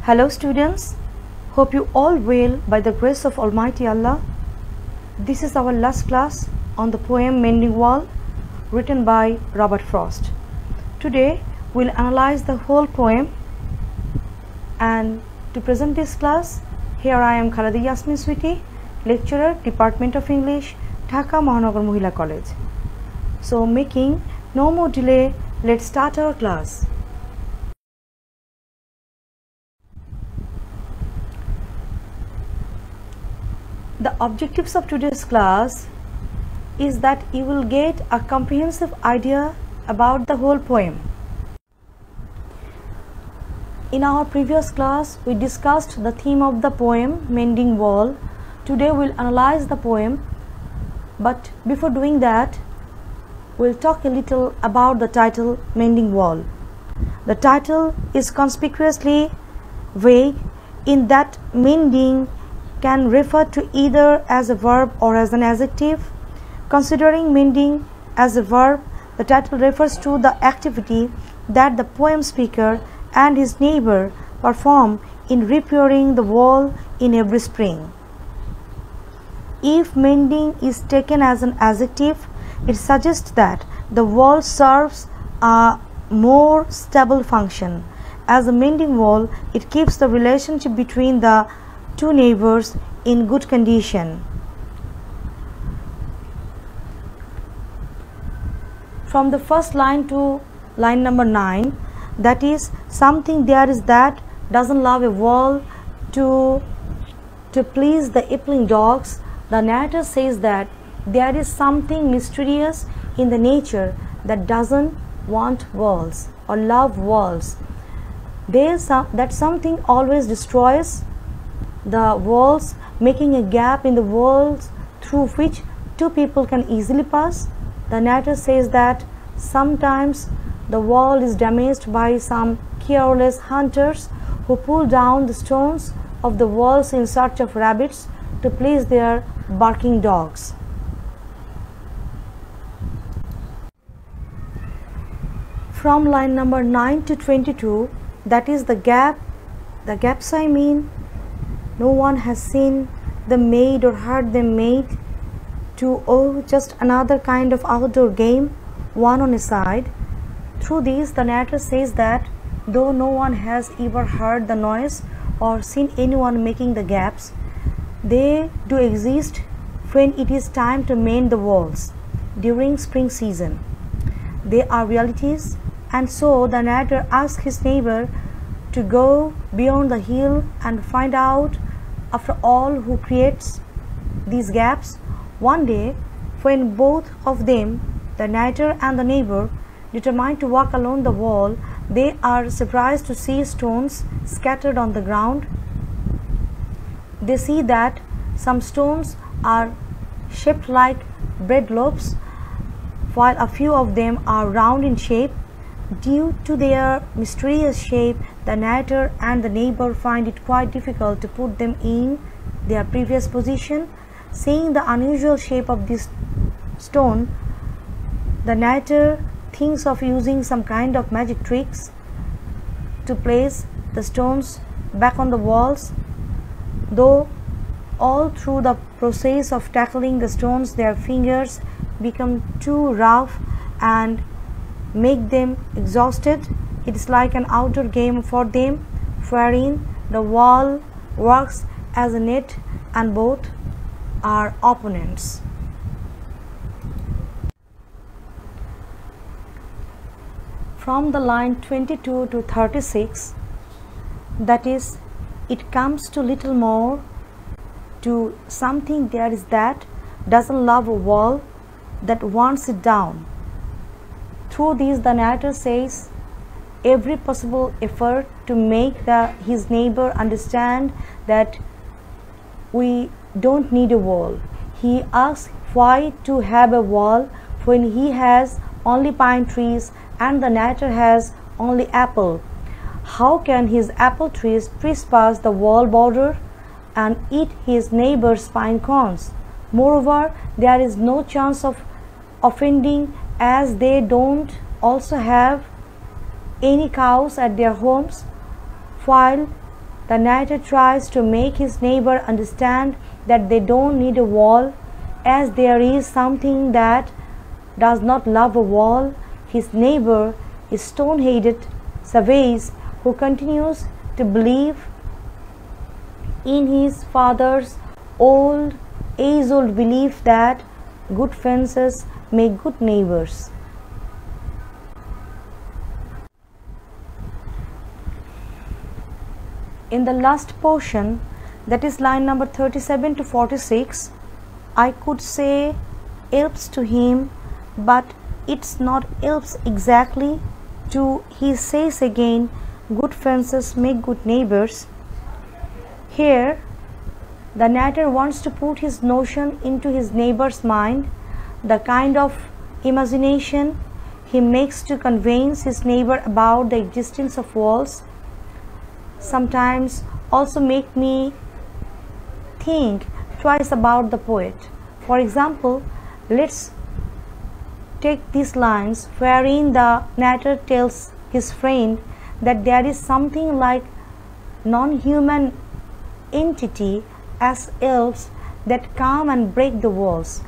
Hello students, hope you all well by the grace of Almighty Allah. This is our last class on the poem Mending Wall written by Robert Frost. Today we'll analyze the whole poem, and to present this class, here I am Khalida Yasmin Sweety, lecturer, Department of English, Dhaka Mahanagar Mohila College. So making no more delay, let's start our class. The objectives of today's class is that you will get a comprehensive idea about the whole poem. In our previous class, we discussed the theme of the poem Mending Wall. Today we'll analyze the poem, but before doing that, we'll talk a little about the title Mending Wall. The title is conspicuously vague in that mending can refer to either as a verb or as an adjective. Considering mending as a verb, the title refers to the activity that the poem speaker and his neighbor perform in repairing the wall in every spring. If mending is taken as an adjective, it suggests that the wall serves a more stable function. As a mending wall, it keeps the relationship between the two neighbors in good condition. From the first line to line number 9, that is, something there is that doesn't love a wall to please the yelping dogs, the narrator says that there is something mysterious in the nature that doesn't want walls or love walls. That something always destroys the walls, making a gap in the walls through which two people can easily pass. The narrator says that sometimes the wall is damaged by some careless hunters who pull down the stones of the walls in search of rabbits to please their barking dogs. From line number 9 to 22, that is the gaps I mean. No one has seen them made or heard them made to just another kind of outdoor game, one on a side. Through these, the narrator says that though no one has ever heard the noise or seen anyone making the gaps, they do exist when it is time to mend the walls during spring season. They are realities, and so the narrator asks his neighbor to go beyond the hill and find out, after all, who creates these gaps. One day, when both of them, the narrator and the neighbor, determine to walk along the wall, they are surprised to see stones scattered on the ground. They see that some stones are shaped like bread loaves, while a few of them are round in shape. Due to their mysterious shape, the narrator and the neighbor find it quite difficult to put them in their previous position. Seeing the unusual shape of this stone, the narrator thinks of using some kind of magic tricks to place the stones back on the walls. Though all through the process of tackling the stones, their fingers become too rough and make them exhausted. It is like an outdoor game for them, wherein the wall works as a net and both are opponents. From the line 22 to 36, that is, it comes to little more to something there is that doesn't love a wall, that wants it down. Through these, the narrator says every possible effort to make his neighbor understand that we don't need a wall. He asks why to have a wall when he has only pine trees and the narrator has only apple. How can his apple trees trespass the wall border and eat his neighbor's pine cones? Moreover, there is no chance of offending, as they don't also have any cows at their homes, while the narrator tries to make his neighbor understand that they don't need a wall, as there is something that does not love a wall. His neighbor is stone-headed Savage who continues to believe in his father's age-old belief that good fences make good neighbors. In the last portion, that is line number 37 to 46, I could say helps to him, but it's not helps exactly to, he says again, good fences make good neighbors. Here, the narrator wants to put his notion into his neighbor's mind, the kind of imagination he makes to convince his neighbor about the existence of walls sometimes also make me think twice about the poet. For example, let's take these lines wherein the narrator tells his friend that there is something like non-human entity as elves that come and break the walls.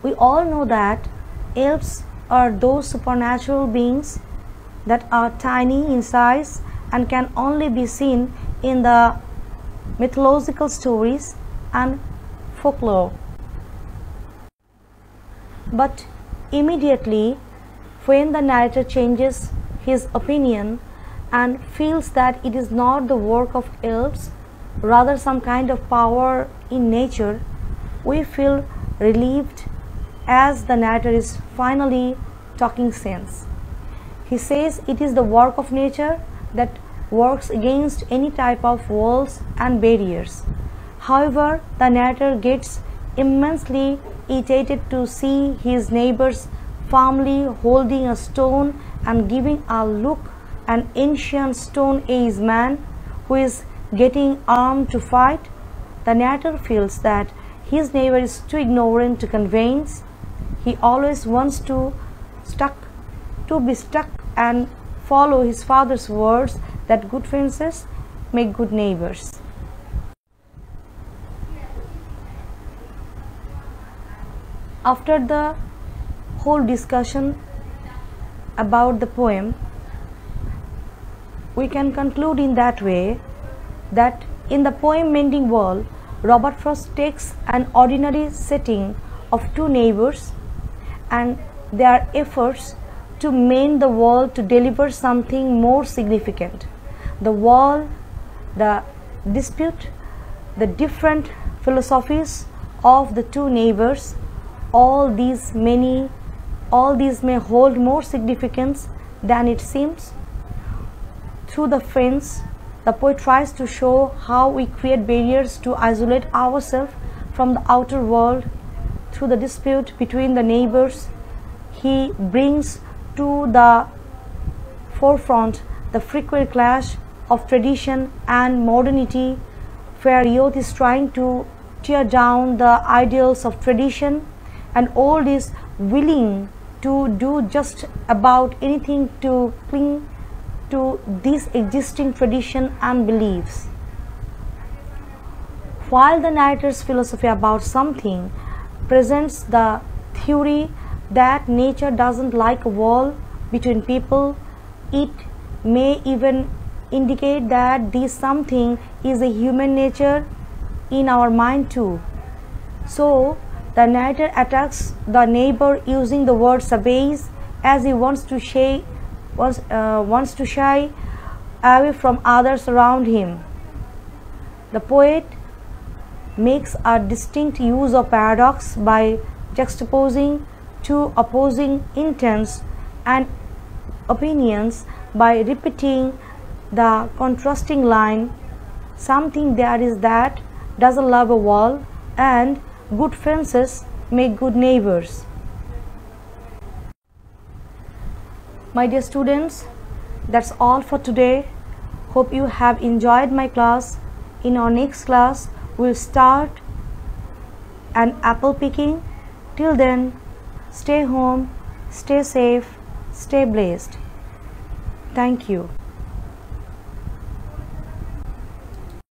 We all know that elves are those supernatural beings that are tiny in size and can only be seen in the mythological stories and folklore. But immediately, when the narrator changes his opinion and feels that it is not the work of elves, rather some kind of power in nature, we feel relieved as the narrator is finally talking sense. He says it is the work of nature that works against any type of walls and barriers. However, the narrator gets immensely irritated to see his neighbors firmly holding a stone and giving a look an ancient stone age man who is getting armed to fight. The narrator feels that his neighbor is too ignorant to convince. He always wants to be stuck and follow his father's words that good fences make good neighbors. After the whole discussion about the poem, we can conclude in that way that in the poem Mending Wall, Robert Frost takes an ordinary setting of two neighbors and their efforts to mend the wall to deliver something more significant. The wall, the dispute, the different philosophies of the two neighbors, all these may hold more significance than it seems. Through the fence, the poet tries to show how we create barriers to isolate ourselves from the outer world. Through the dispute between the neighbors, he brings to the forefront the frequent clash of tradition and modernity, where youth is trying to tear down the ideals of tradition and old is willing to do just about anything to cling to these existing tradition and beliefs. While the narrator's philosophy about something presents the theory that nature doesn't like a wall between people, it may even indicate that this something is a human nature in our mind too. So the narrator attacks the neighbor using the word savage, as he wants to shy away from others around him. The poet makes a distinct use of paradox by juxtaposing two opposing intents and opinions by repeating the contrasting line, something there is that doesn't love a wall and good fences make good neighbors. My dear students, that's all for today. Hope you have enjoyed my class. In our next class, we'll start an apple picking. Till then, stay home, stay safe, stay blessed. Thank you.